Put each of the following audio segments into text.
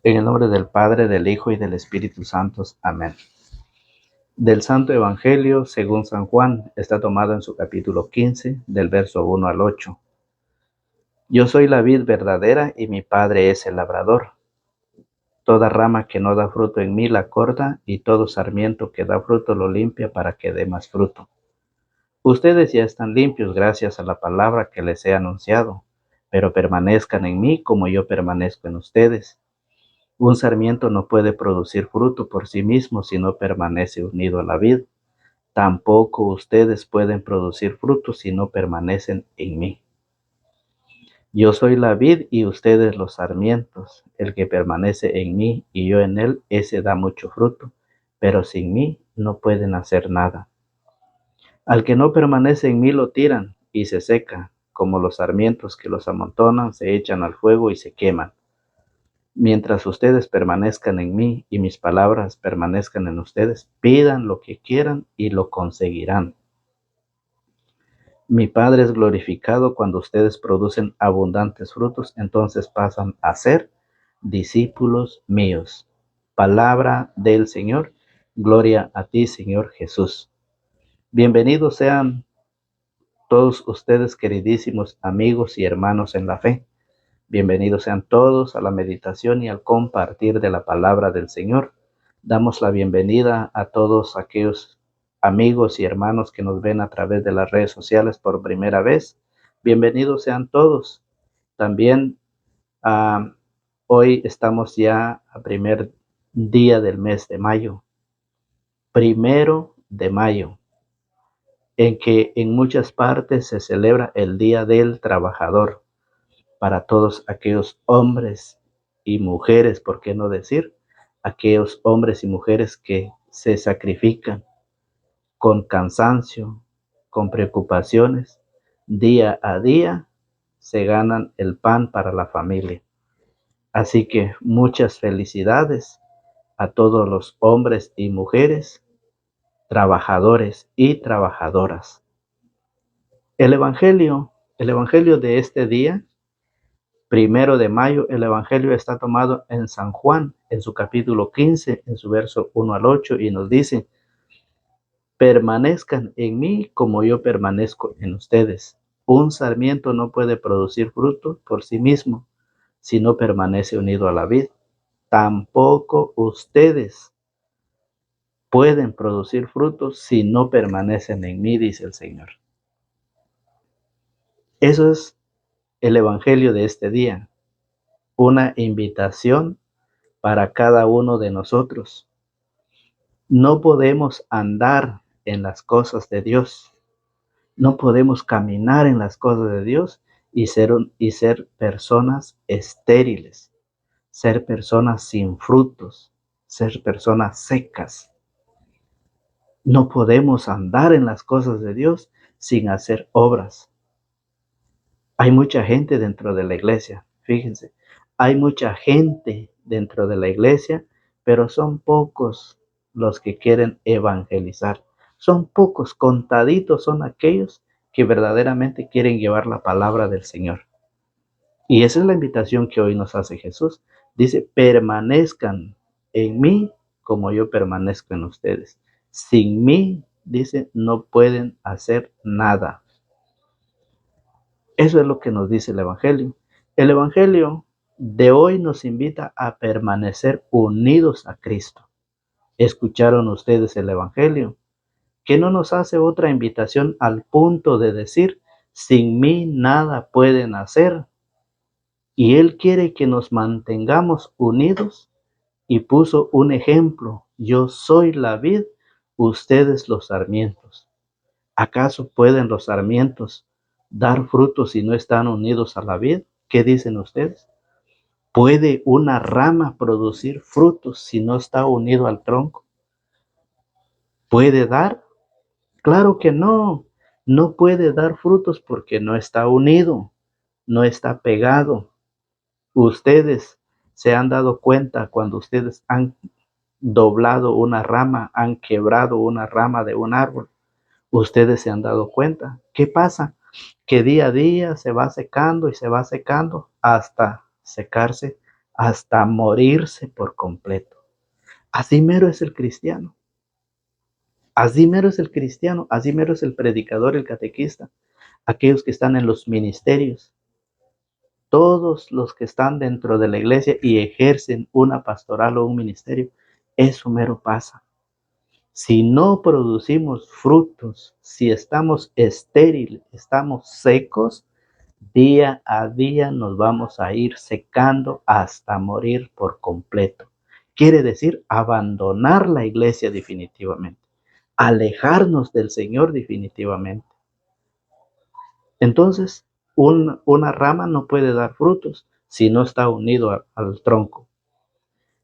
En el nombre del Padre, del Hijo y del Espíritu Santo. Amén. Del Santo Evangelio, según San Juan, está tomado en su capítulo 15, del verso 1 al 8. Yo soy la vid verdadera y mi Padre es el labrador. Toda rama que no da fruto en mí la corta, y todo sarmiento que da fruto lo limpia para que dé más fruto. Ustedes ya están limpios gracias a la palabra que les he anunciado, pero permanezcan en mí como yo permanezco en ustedes. Un sarmiento no puede producir fruto por sí mismo si no permanece unido a la vid. Tampoco ustedes pueden producir fruto si no permanecen en mí. Yo soy la vid y ustedes los sarmientos. El que permanece en mí y yo en él, ese da mucho fruto, pero sin mí no pueden hacer nada. Al que no permanece en mí lo tiran y se seca, como los sarmientos que los amontonan, se echan al fuego y se queman. Mientras ustedes permanezcan en mí y mis palabras permanezcan en ustedes, pidan lo que quieran y lo conseguirán. Mi Padre es glorificado cuando ustedes producen abundantes frutos, entonces pasan a ser discípulos míos. Palabra del Señor. Gloria a ti, Señor Jesús. Bienvenidos sean todos ustedes, queridísimos amigos y hermanos en la fe. Bienvenidos sean todos a la meditación y al compartir de la palabra del Señor. Damos la bienvenida a todos aquellos amigos y hermanos que nos ven a través de las redes sociales por primera vez. Bienvenidos sean todos. También hoy estamos ya a primer día del mes de mayo, 1 de mayo, en que en muchas partes se celebra el Día del Trabajador. Para todos aquellos hombres y mujeres, ¿por qué no decir? Aquellos hombres y mujeres que se sacrifican con cansancio, con preocupaciones, día a día, se ganan el pan para la familia. Así que muchas felicidades a todos los hombres y mujeres, trabajadores y trabajadoras. El Evangelio de este día, 1 de mayo, el Evangelio está tomado en San Juan, en su capítulo 15, en su verso 1 al 8, y nos dice: permanezcan en mí como yo permanezco en ustedes. Un sarmiento no puede producir fruto por sí mismo si no permanece unido a la vid. Tampoco ustedes pueden producir frutos si no permanecen en mí, dice el Señor. Eso es el Evangelio de este día, una invitación para cada uno de nosotros. No podemos andar en las cosas de Dios, no podemos caminar en las cosas de Dios y ser personas estériles, ser personas sin frutos, ser personas secas. No podemos andar en las cosas de Dios sin hacer obras. Hay mucha gente dentro de la iglesia, fíjense, hay mucha gente dentro de la iglesia, pero son pocos los que quieren evangelizar. Son pocos, contaditos son aquellos que verdaderamente quieren llevar la palabra del Señor. Y esa es la invitación que hoy nos hace Jesús. Dice: permanezcan en mí como yo permanezco en ustedes. Sin mí, dice, no pueden hacer nada. Eso es lo que nos dice el Evangelio. El Evangelio de hoy nos invita a permanecer unidos a Cristo. ¿Escucharon ustedes el Evangelio? Que no nos hace otra invitación al punto de decir: sin mí nada pueden hacer. Y Él quiere que nos mantengamos unidos y puso un ejemplo: yo soy la vid, ustedes los sarmientos. ¿Acaso pueden los sarmientos dar frutos si no están unidos a la vid? ¿Qué dicen ustedes? ¿Puede una rama producir frutos si no está unido al tronco? ¿Puede dar? Claro que no. No puede dar frutos porque no está unido, no está pegado. Ustedes se han dado cuenta cuando ustedes han doblado una rama, han quebrado una rama de un árbol. Ustedes se han dado cuenta. ¿Qué pasa? Que día a día se va secando y se va secando hasta secarse hasta morirse por completo. Así mero es el cristiano. Así mero es el cristiano, así mero es el predicador, el catequista, aquellos que están en los ministerios, todos los que están dentro de la iglesia y ejercen una pastoral o un ministerio, eso mero pasa. Si no producimos frutos, si estamos estériles, estamos secos, día a día nos vamos a ir secando hasta morir por completo. Quiere decir abandonar la iglesia definitivamente, alejarnos del Señor definitivamente. Entonces, una rama no puede dar frutos si no está unido al tronco.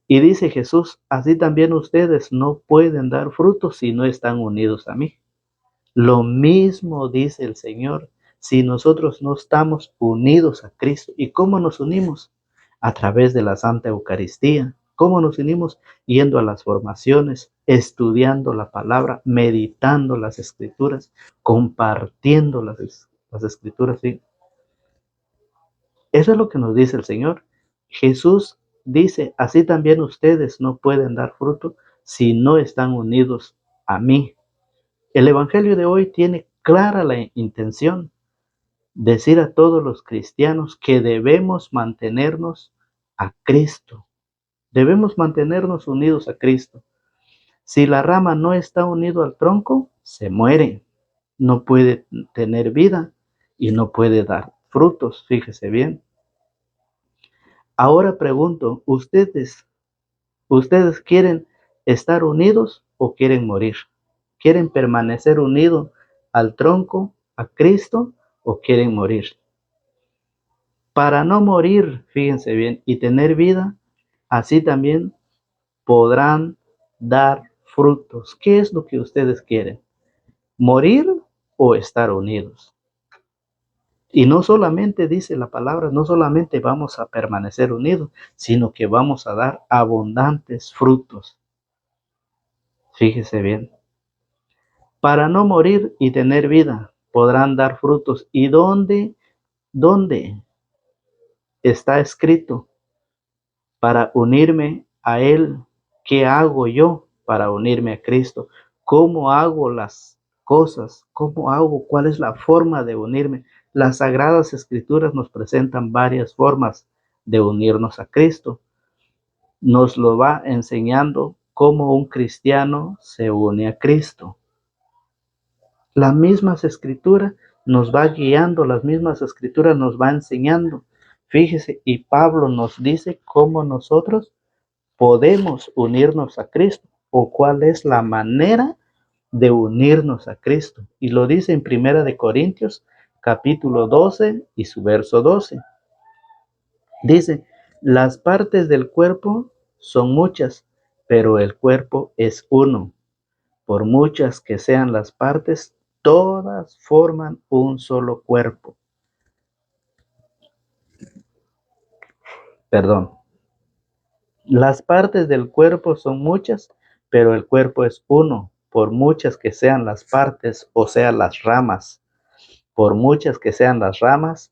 Y dice Jesús, así también ustedes no pueden dar frutos si no están unidos a mí. Lo mismo dice el Señor, si nosotros no estamos unidos a Cristo. ¿Y cómo nos unimos? A través de la Santa Eucaristía. ¿Cómo nos unimos? Yendo a las formaciones, estudiando la palabra, meditando las Escrituras, compartiendo las Escrituras. ¿Sí? Eso es lo que nos dice el Señor. Jesús dice, así también ustedes no pueden dar fruto si no están unidos a mí. El Evangelio de hoy tiene clara la intención de decir a todos los cristianos que debemos mantenernos a Cristo. Debemos mantenernos unidos a Cristo. Si la rama no está unida al tronco, se muere. No puede tener vida y no puede dar frutos. Fíjese bien. Ahora pregunto, ¿ustedes quieren estar unidos o quieren morir? ¿Quieren permanecer unidos al tronco, a Cristo, o quieren morir? Para no morir, fíjense bien, y tener vida, así también podrán dar frutos. ¿Qué es lo que ustedes quieren? ¿Morir o estar unidos? Y no solamente dice la palabra, no solamente vamos a permanecer unidos, sino que vamos a dar abundantes frutos. Fíjese bien. Para no morir y tener vida, podrán dar frutos. ¿Y dónde está escrito? Para unirme a Él, ¿qué hago yo para unirme a Cristo? ¿Cómo hago las cosas? ¿Cómo hago? ¿Cuál es la forma de unirme? Las Sagradas Escrituras nos presentan varias formas de unirnos a Cristo. Nos lo va enseñando cómo un cristiano se une a Cristo. Las mismas escrituras nos va guiando, las mismas escrituras nos va enseñando. Fíjese, y Pablo nos dice cómo nosotros podemos unirnos a Cristo o cuál es la manera de unirnos a Cristo. Y lo dice en Primera de Corintios, capítulo 12 y su verso 12. Dice, las partes del cuerpo son muchas, pero el cuerpo es uno. Por muchas que sean las partes, todas forman un solo cuerpo. Perdón. Las partes del cuerpo son muchas, pero el cuerpo es uno. Por muchas que sean las partes, o sea, las ramas, por muchas que sean las ramas,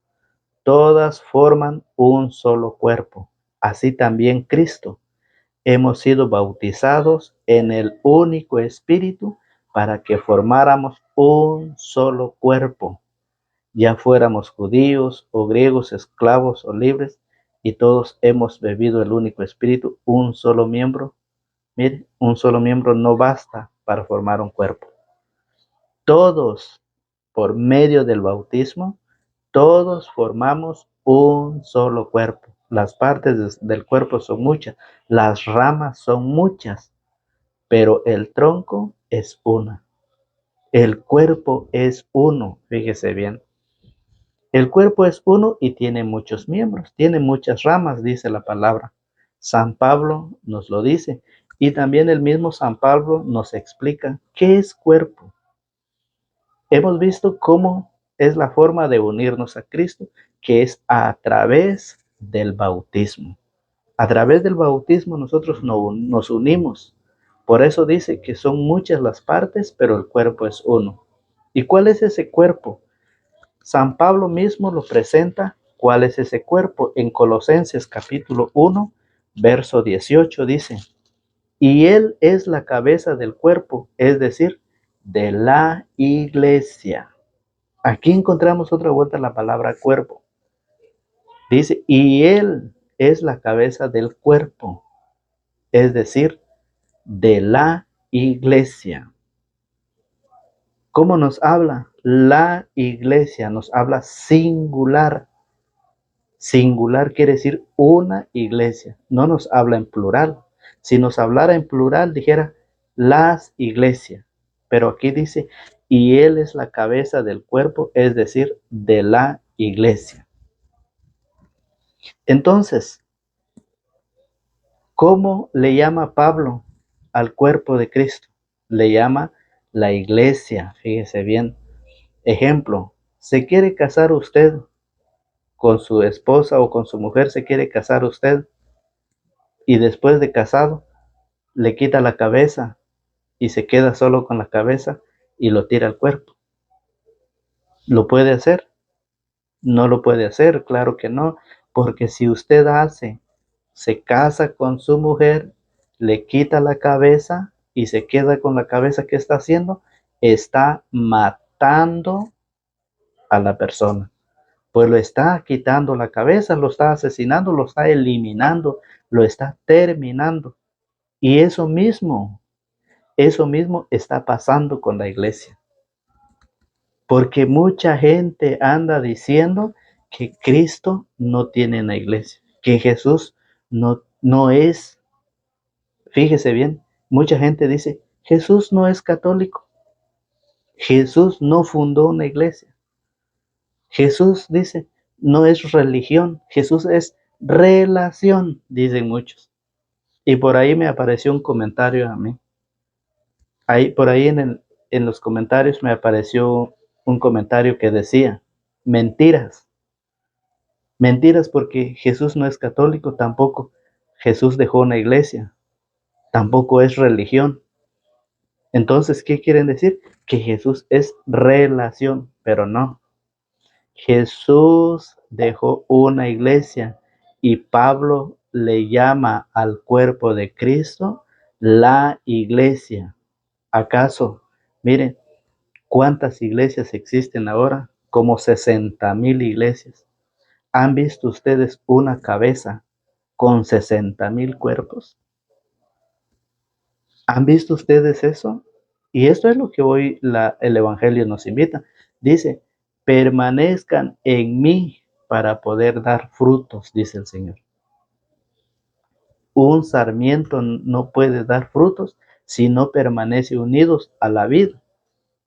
todas forman un solo cuerpo. Así también Cristo. Hemos sido bautizados en el único Espíritu para que formáramos un solo cuerpo, ya fuéramos judíos o griegos, esclavos o libres, y todos hemos bebido el único Espíritu, un solo miembro. Mire, un solo miembro no basta para formar un cuerpo. Todos, por medio del bautismo, todos formamos un solo cuerpo. Las partes del cuerpo son muchas, las ramas son muchas, pero el tronco es una. El cuerpo es uno, fíjese bien. El cuerpo es uno y tiene muchos miembros, tiene muchas ramas, dice la palabra. San Pablo nos lo dice y también el mismo San Pablo nos explica qué es cuerpo. Hemos visto cómo es la forma de unirnos a Cristo, que es a través del bautismo. A través del bautismo nosotros nos unimos. Por eso dice que son muchas las partes, pero el cuerpo es uno. ¿Y cuál es ese cuerpo? San Pablo mismo lo presenta ¿Cuál es ese cuerpo? En Colosenses capítulo 1, verso 18 dice, y Él es la cabeza del cuerpo, es decir, de la iglesia. Aquí encontramos otra vuelta la palabra cuerpo. Dice, y Él es la cabeza del cuerpo, es decir, de la iglesia. ¿Cómo nos habla? La iglesia nos habla singular. Singular quiere decir una iglesia. No nos habla en plural. Si nos hablara en plural, dijera las iglesias. Pero aquí dice, y Él es la cabeza del cuerpo, es decir, de la iglesia. Entonces, ¿cómo le llama Pablo al cuerpo de Cristo? Le llama la iglesia, fíjese bien. Ejemplo, ¿se quiere casar usted con su esposa o con su mujer? ¿Se quiere casar usted? Y después de casado, le quita la cabeza y se queda solo con la cabeza y lo tira al cuerpo. ¿Lo puede hacer? No lo puede hacer, claro que no, porque si usted se casa con su mujer, le quita la cabeza y se queda con la cabeza, ¿qué está haciendo? Está matando a la persona. Pues lo está quitando la cabeza, lo está asesinando, lo está eliminando, lo está terminando. Y eso mismo está pasando con la iglesia. Porque mucha gente anda diciendo que Cristo no tiene una iglesia, que Jesús no es. Fíjese bien, mucha gente dice, Jesús no es católico, Jesús no fundó una iglesia, Jesús dice, no es religión, Jesús es relación, dicen muchos. Y por ahí me apareció un comentario a mí. Por ahí en los comentarios me apareció un comentario que decía, mentiras. Mentiras porque Jesús no es católico, tampoco Jesús dejó una iglesia, tampoco es religión. Entonces, ¿qué quieren decir? Que Jesús es relación, pero no. Jesús dejó una iglesia y Pablo le llama al cuerpo de Cristo la iglesia. ¿Acaso? Miren, ¿cuántas iglesias existen ahora? Como 60,000 iglesias. ¿Han visto ustedes una cabeza con 60,000 cuerpos? ¿Han visto ustedes eso? Y esto es lo que hoy el Evangelio nos invita. Dice, permanezcan en mí para poder dar frutos, dice el Señor. Un sarmiento no puede dar frutos si no permanece unidos a la vid.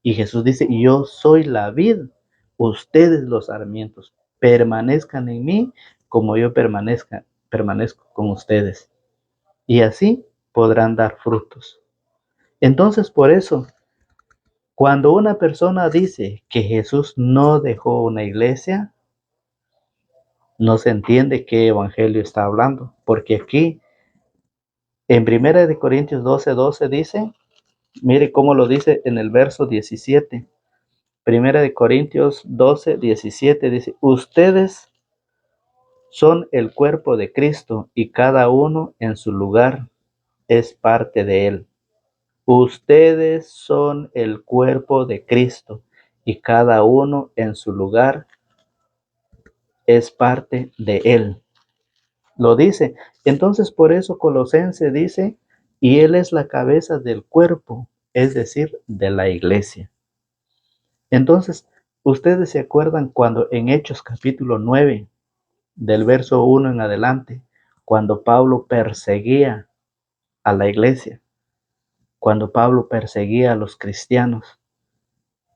Y Jesús dice, yo soy la vid, ustedes los sarmientos. Permanezcan en mí como yo permanezco con ustedes. Y así podrán dar frutos. Entonces, por eso, cuando una persona dice que Jesús no dejó una iglesia, no se entiende qué evangelio está hablando, porque aquí en 1 Corintios 12:12 dice, mire cómo lo dice en el verso 17. 1 Corintios 12:17 dice, ustedes son el cuerpo de Cristo y cada uno en su lugar es parte de él. Ustedes son el cuerpo de Cristo y cada uno en su lugar es parte de él. Lo dice. Entonces por eso Colosenses dice, y él es la cabeza del cuerpo, es decir, de la iglesia. Entonces, ustedes se acuerdan cuando en Hechos capítulo 9, del verso 1 en adelante, cuando Pablo perseguía a la iglesia, cuando Pablo perseguía a los cristianos,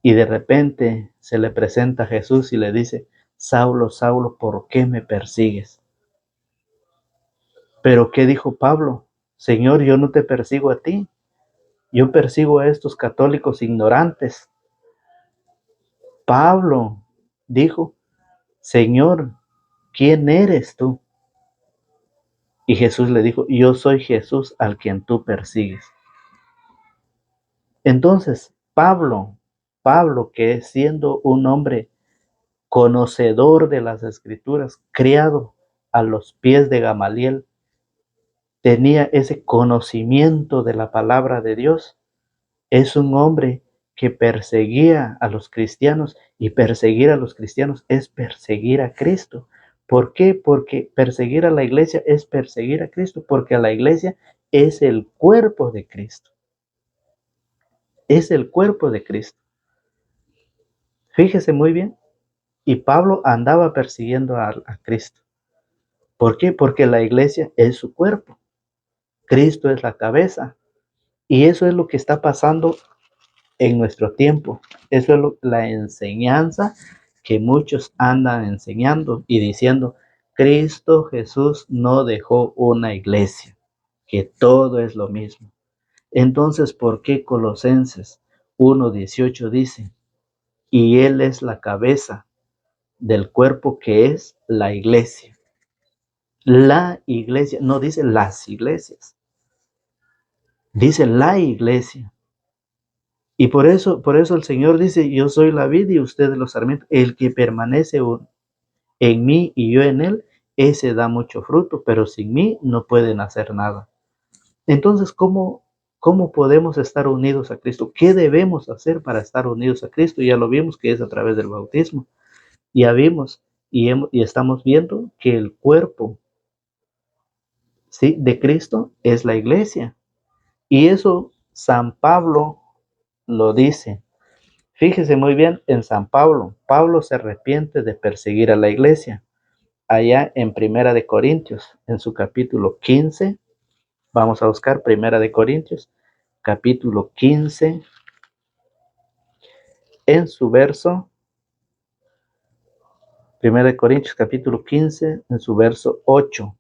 y de repente se le presenta a Jesús y le dice, Saulo, Saulo, ¿por qué me persigues? Pero ¿qué dijo Pablo? Señor, yo no te persigo a ti, yo persigo a estos católicos ignorantes. Pablo dijo, Señor, ¿quién eres tú? Y Jesús le dijo, yo soy Jesús al quien tú persigues. Entonces, Pablo, que siendo un hombre conocedor de las Escrituras, criado a los pies de Gamaliel, tenía ese conocimiento de la palabra de Dios. Es un hombre que perseguía a los cristianos, y perseguir a los cristianos es perseguir a Cristo. ¿Por qué? Porque perseguir a la iglesia es perseguir a Cristo, porque la iglesia es el cuerpo de Cristo. Es el cuerpo de Cristo. Fíjese muy bien. Y Pablo andaba persiguiendo a Cristo. ¿Por qué? Porque la iglesia es su cuerpo. Cristo es la cabeza. Y eso es lo que está pasando en nuestro tiempo. Eso es la enseñanza que muchos andan enseñando y diciendo: Cristo Jesús no dejó una iglesia, que todo es lo mismo. Entonces, ¿por qué Colosenses 1:18 dice: y Él es la cabeza del cuerpo, que es la iglesia? La iglesia, no dice las iglesias, dice la iglesia. Y por eso el Señor dice: yo soy la vid y ustedes los sarmientos. El que permanece en mí y yo en él, ese da mucho fruto, pero sin mí no pueden hacer nada. Entonces, ¿cómo podemos estar unidos a Cristo? ¿Qué debemos hacer para estar unidos a Cristo? Ya lo vimos que es a través del bautismo. Ya vimos y estamos viendo que el cuerpo, ¿sí?, de Cristo es la iglesia. Y eso San Pablo lo dice. Fíjese muy bien en San Pablo. Pablo se arrepiente de perseguir a la iglesia. Allá en Primera de Corintios, en su capítulo 15, vamos a buscar Primera de Corintios, capítulo 15, en su verso, Primera de Corintios, capítulo 15, en su verso 8.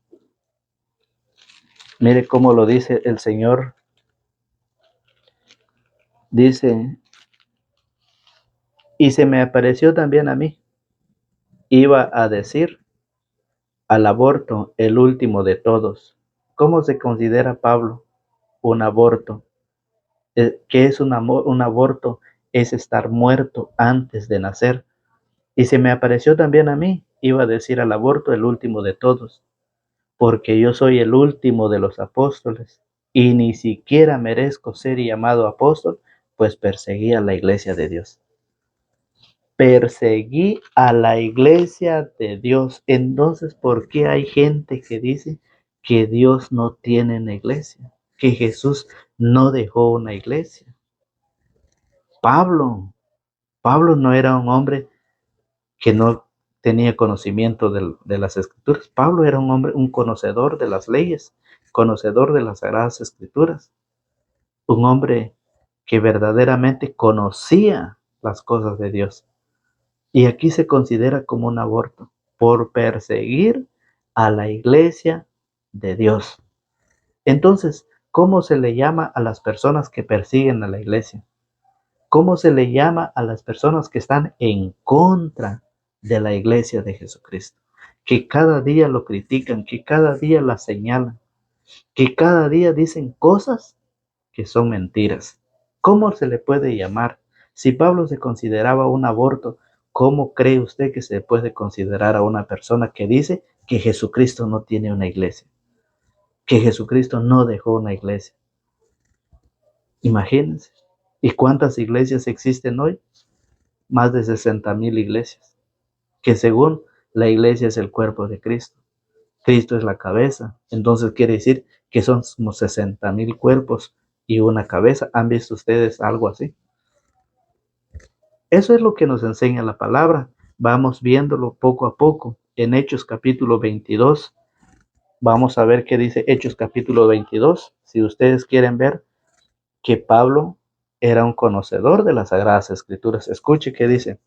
Mire cómo lo dice el Señor. Dice: y se me apareció también a mí. Iba a decir al aborto, el último de todos. ¿Cómo se considera Pablo un aborto? ¿Qué es un aborto? Es estar muerto antes de nacer. Y se me apareció también a mí. Iba a decir al aborto, el último de todos, porque yo soy el último de los apóstoles y ni siquiera merezco ser llamado apóstol, pues perseguí a la iglesia de Dios. Perseguí a la iglesia de Dios. Entonces, ¿por qué hay gente que dice que Dios no tiene una iglesia? Que Jesús no dejó una iglesia. Pablo no era un hombre que no tenía conocimiento de las escrituras. Pablo era un hombre, un conocedor de las leyes, conocedor de las sagradas escrituras, un hombre que verdaderamente conocía las cosas de Dios. Y aquí se considera como un aborto por perseguir a la iglesia de Dios. Entonces, ¿cómo se le llama a las personas que persiguen a la iglesia? ¿Cómo se le llama a las personas que están en contra de la iglesia de Jesucristo? Que cada día lo critican, que cada día la señalan, que cada día dicen cosas que son mentiras. ¿Cómo se le puede llamar? Si Pablo se consideraba un aborto, ¿cómo cree usted que se puede considerar a una persona que dice que Jesucristo no tiene una iglesia? Que Jesucristo no dejó una iglesia. Imagínense. ¿Y cuántas iglesias existen hoy? Más de 60,000 iglesias. Que según la iglesia es el cuerpo de Cristo. Cristo es la cabeza. Entonces quiere decir que son como 60,000 cuerpos y una cabeza. ¿Han visto ustedes algo así? Eso es lo que nos enseña la palabra. Vamos viéndolo poco a poco. En Hechos capítulo 22, vamos a ver qué dice Hechos capítulo 22. Si ustedes quieren ver que Pablo era un conocedor de las Sagradas Escrituras, escuche qué dice: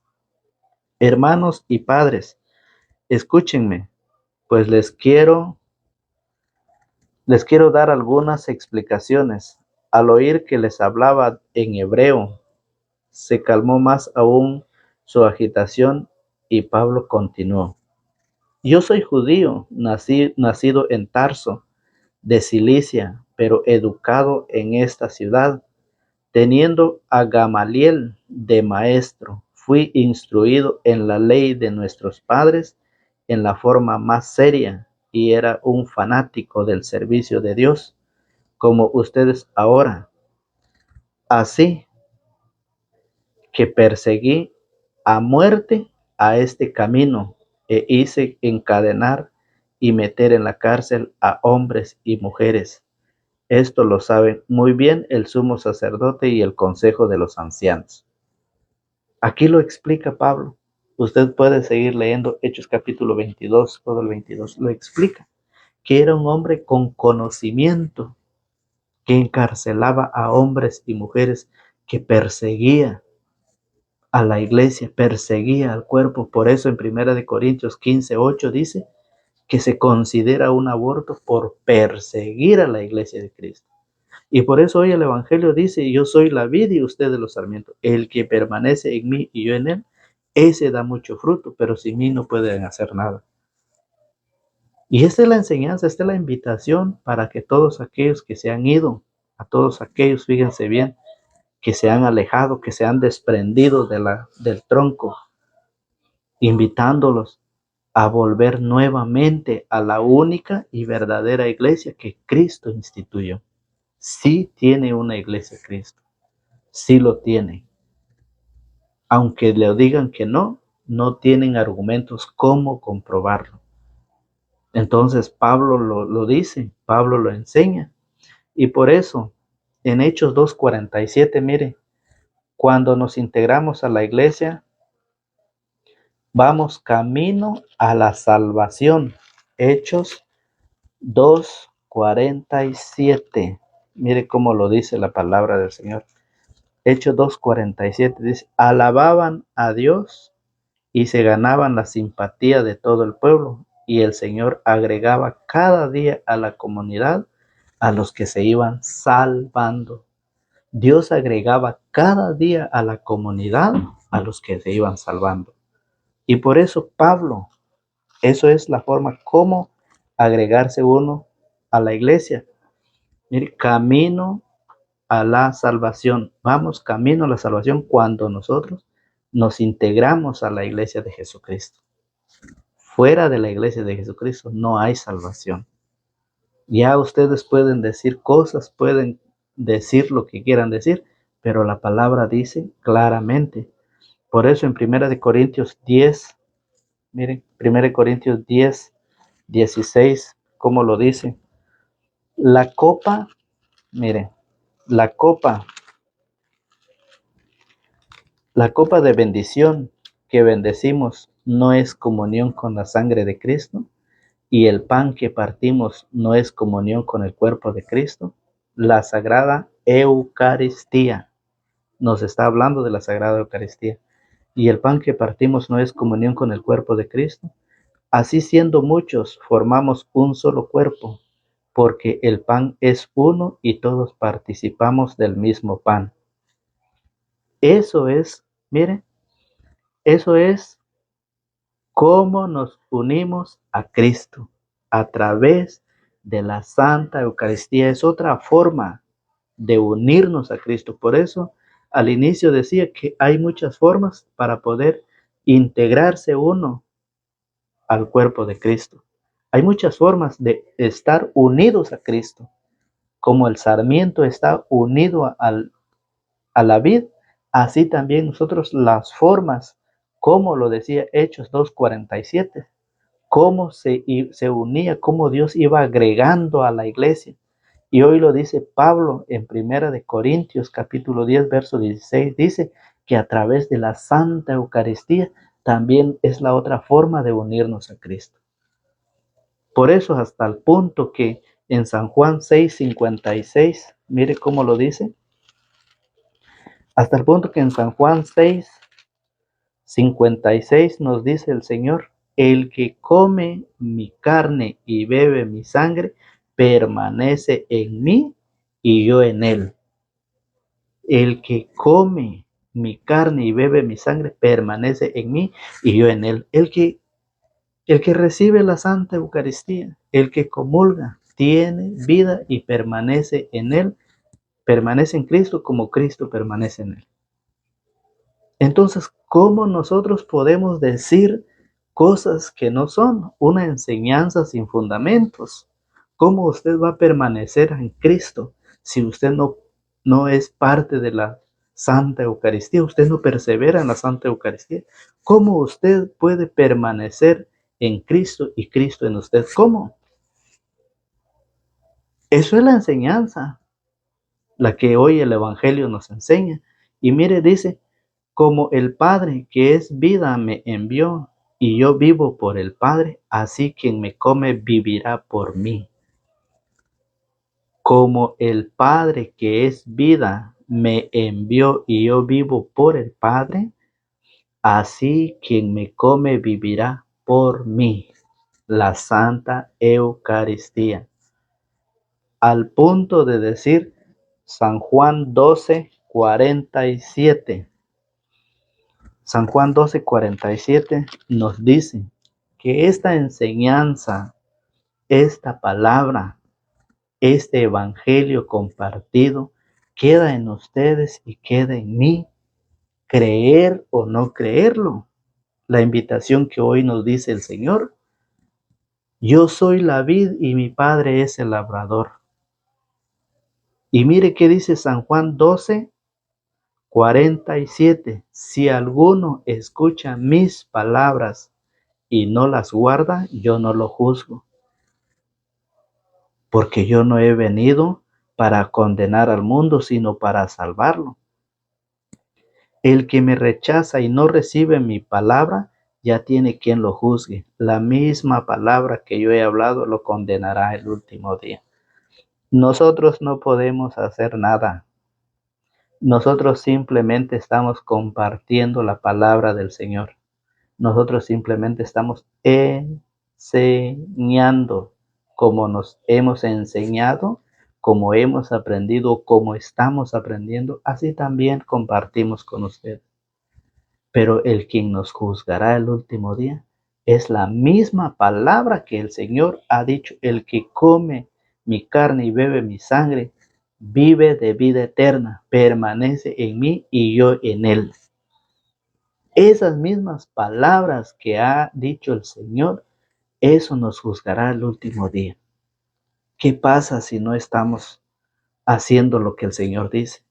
hermanos y padres, escúchenme, pues les quiero dar algunas explicaciones. Al oír que les hablaba en hebreo, se calmó más aún su agitación y Pablo continuó: yo soy judío, nacido en Tarso, de Cilicia, pero educado en esta ciudad, teniendo a Gamaliel de maestro. fui instruido en la ley de nuestros padres en la forma más seria y era un fanático del servicio de Dios, como ustedes ahora. Así que perseguí a muerte a este camino e hice encadenar y meter en la cárcel a hombres y mujeres. Esto lo saben muy bien el sumo sacerdote y el consejo de los ancianos. Aquí lo explica Pablo. Usted puede seguir leyendo Hechos capítulo 22, todo el 22 lo explica, que era un hombre con conocimiento, que encarcelaba a hombres y mujeres, que perseguía a la iglesia, perseguía al cuerpo. Por eso en 1 Corintios 15:8 dice que se considera un aborto por perseguir a la iglesia de Cristo. Y por eso hoy el Evangelio dice: yo soy la vid y ustedes los sarmientos. El que permanece en mí y yo en él, ese da mucho fruto, pero sin mí no pueden hacer nada. Y esta es la enseñanza, esta es la invitación para que todos aquellos que se han ido, a todos aquellos, fíjense bien, que se han alejado, que se han desprendido del tronco, invitándolos a volver nuevamente a la única y verdadera iglesia que Cristo instituyó. Sí tiene una iglesia Cristo, sí lo tiene. Aunque le digan que no, no tienen argumentos cómo comprobarlo. Entonces Pablo lo dice, Pablo lo enseña. Y por eso, en Hechos 2:47, mire, cuando nos integramos a la iglesia, vamos camino a la salvación. Hechos 2:47. Mire cómo lo dice la palabra del Señor. Hechos 2:47 dice: alababan a Dios y se ganaban la simpatía de todo el pueblo, y el Señor agregaba cada día a la comunidad a los que se iban salvando. Dios agregaba cada día a la comunidad a los que se iban salvando. Y por eso Pablo, eso es la forma como agregarse uno a la iglesia. Mire, camino a la salvación. Vamos camino a la salvación cuando nosotros nos integramos a la iglesia de Jesucristo. Fuera de la iglesia de Jesucristo no hay salvación. Ya ustedes pueden decir cosas, pueden decir lo que quieran decir, pero la palabra dice claramente. Por eso en 1 Corintios 10, miren, 1 Corintios 10:16, ¿cómo lo dice? La copa, miren, la copa de bendición que bendecimos no es comunión con la sangre de Cristo, y el pan que partimos no es comunión con el cuerpo de Cristo. La sagrada Eucaristía, nos está hablando de la sagrada Eucaristía, y el pan que partimos no es comunión con el cuerpo de Cristo. Así, siendo muchos, formamos un solo cuerpo, porque el pan es uno y todos participamos del mismo pan. Eso es, mire, eso es cómo nos unimos a Cristo a través de la Santa Eucaristía. Es otra forma de unirnos a Cristo. Por eso al inicio decía que hay muchas formas para poder integrarse uno al cuerpo de Cristo. Hay muchas formas de estar unidos a Cristo. Como el sarmiento está unido a la vid, así también nosotros las formas, como lo decía Hechos 2:47, cómo se unía, cómo Dios iba agregando a la iglesia. Y hoy lo dice Pablo en 1 Corintios capítulo 10, verso 16, dice que a través de la Santa Eucaristía también es la otra forma de unirnos a Cristo. Por eso hasta el punto que en San Juan 6:56, mire cómo lo dice, hasta el punto que en San Juan 6:56 nos dice el Señor: el que come mi carne y bebe mi sangre, permanece en mí y yo en él. El que come mi carne y bebe mi sangre, permanece en mí y yo en él. El que recibe la Santa Eucaristía, el que comulga, tiene vida y permanece en él, permanece en Cristo como Cristo permanece en él. Entonces, ¿cómo nosotros podemos decir cosas que no son una enseñanza sin fundamentos? ¿Cómo usted va a permanecer en Cristo si usted no es parte de la Santa Eucaristía? Usted no persevera en la Santa Eucaristía. ¿Cómo usted puede permanecer en Cristo y Cristo en usted? ¿Cómo? Eso es la enseñanza, la que hoy el Evangelio nos enseña. Y mire, dice, como el Padre que es vida me envió, y yo vivo por el Padre, así quien me come vivirá por mí. Como el Padre que es vida me envió y yo vivo por el Padre, así quien me come vivirá por mí. La Santa Eucaristía. Al punto de decir San Juan 12:47. San Juan 12:47 nos dice que esta enseñanza, esta palabra, este evangelio compartido queda en ustedes y queda en mí, creer o no creerlo. La invitación que hoy nos dice el Señor: yo soy la vid y mi Padre es el labrador. Y mire qué dice San Juan 12:47: si alguno escucha mis palabras y no las guarda, yo no lo juzgo, porque yo no he venido para condenar al mundo, sino para salvarlo. El que me rechaza y no recibe mi palabra, ya tiene quien lo juzgue. La misma palabra que yo he hablado lo condenará el último día. Nosotros no podemos hacer nada. Nosotros simplemente estamos compartiendo la palabra del Señor. Nosotros simplemente estamos enseñando como nos hemos enseñado, como hemos aprendido, como estamos aprendiendo, así también compartimos con ustedes. Pero el quien nos juzgará el último día es la misma palabra que el Señor ha dicho: el que come mi carne y bebe mi sangre, vive de vida eterna, permanece en mí y yo en él. Esas mismas palabras que ha dicho el Señor, eso nos juzgará el último día. ¿Qué pasa si no estamos haciendo lo que el Señor dice?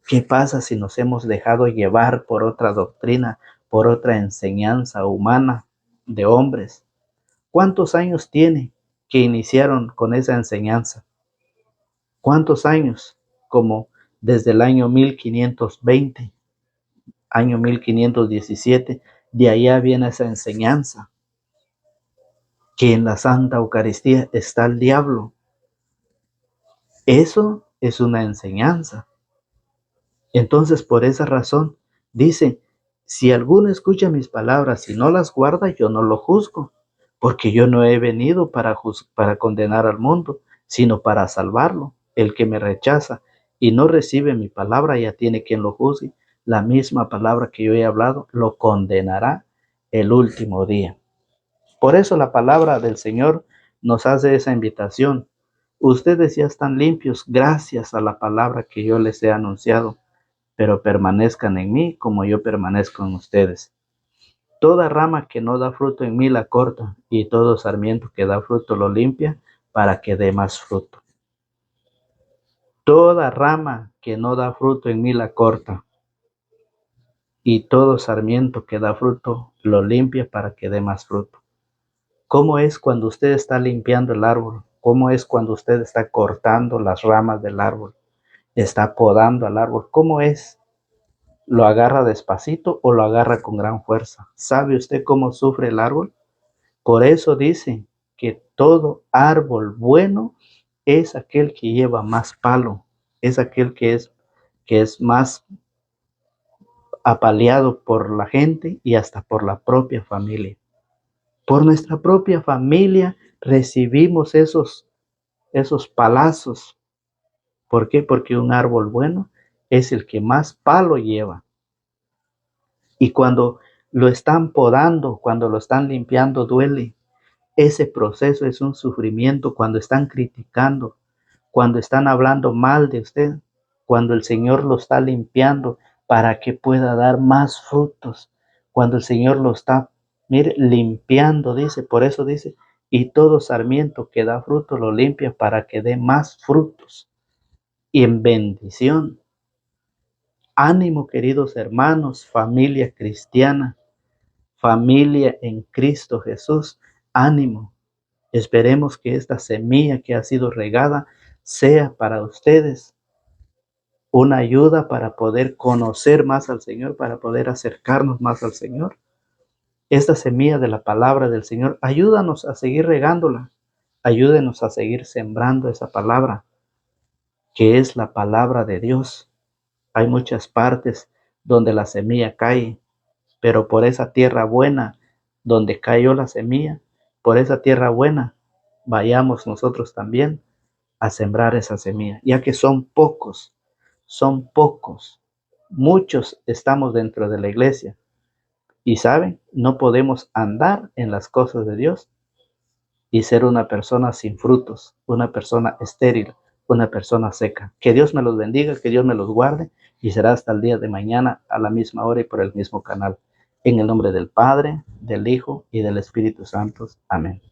¿Qué pasa si nos hemos dejado llevar por otra doctrina, por otra enseñanza humana de hombres? ¿Cuántos años tiene que iniciaron con esa enseñanza? ¿Cuántos años? Como desde el año 1520, año 1517, de allá viene esa enseñanza, que en la Santa Eucaristía está el diablo. Eso es una enseñanza. Entonces, por esa razón, dice: si alguno escucha mis palabras y no las guarda, yo no lo juzgo, porque yo no he venido para condenar al mundo, sino para salvarlo. El que me rechaza y no recibe mi palabra, ya tiene quien lo juzgue. La misma palabra que yo he hablado lo condenará el último día. Por eso la palabra del Señor nos hace esa invitación. Ustedes ya están limpios gracias a la palabra que yo les he anunciado, pero permanezcan en mí como yo permanezco en ustedes. Toda rama que no da fruto en mí la corta, y todo sarmiento que da fruto lo limpia para que dé más fruto. Toda rama que no da fruto en mí la corta, y todo sarmiento que da fruto lo limpia para que dé más fruto. ¿Cómo es cuando usted está limpiando el árbol? ¿Cómo es cuando usted está cortando las ramas del árbol? Está podando al árbol. ¿Cómo es? ¿Lo agarra despacito o lo agarra con gran fuerza? ¿Sabe usted cómo sufre el árbol? Por eso dice que todo árbol bueno es aquel que lleva más palo, es aquel que es más apaleado por la gente y hasta por la propia familia. Por nuestra propia familia recibimos esos palazos. ¿Por qué? Porque un árbol bueno es el que más palo lleva. Y cuando lo están podando, cuando lo están limpiando, duele. Ese proceso es un sufrimiento. Cuando están criticando, cuando están hablando mal de usted, cuando el Señor lo está limpiando, para que pueda dar más frutos. Cuando el Señor lo está, mire, limpiando, dice, por eso dice, y todo sarmiento que da fruto lo limpia para que dé más frutos y en bendición. Ánimo, queridos hermanos, familia cristiana, familia en Cristo Jesús, ánimo. Esperemos que esta semilla que ha sido regada sea para ustedes una ayuda para poder conocer más al Señor, para poder acercarnos más al Señor. Esta semilla de la palabra del Señor, ayúdanos a seguir regándola, ayúdenos a seguir sembrando esa palabra, que es la palabra de Dios. Hay muchas partes donde la semilla cae, pero por esa tierra buena donde cayó la semilla, por esa tierra buena, vayamos nosotros también a sembrar esa semilla, ya que son pocos, muchos estamos dentro de la iglesia y saben, no podemos andar en las cosas de Dios y ser una persona sin frutos, una persona estéril, una persona seca. Que Dios me los bendiga, que Dios me los guarde y será hasta el día de mañana a la misma hora y por el mismo canal. En el nombre del Padre, del Hijo y del Espíritu Santo. Amén.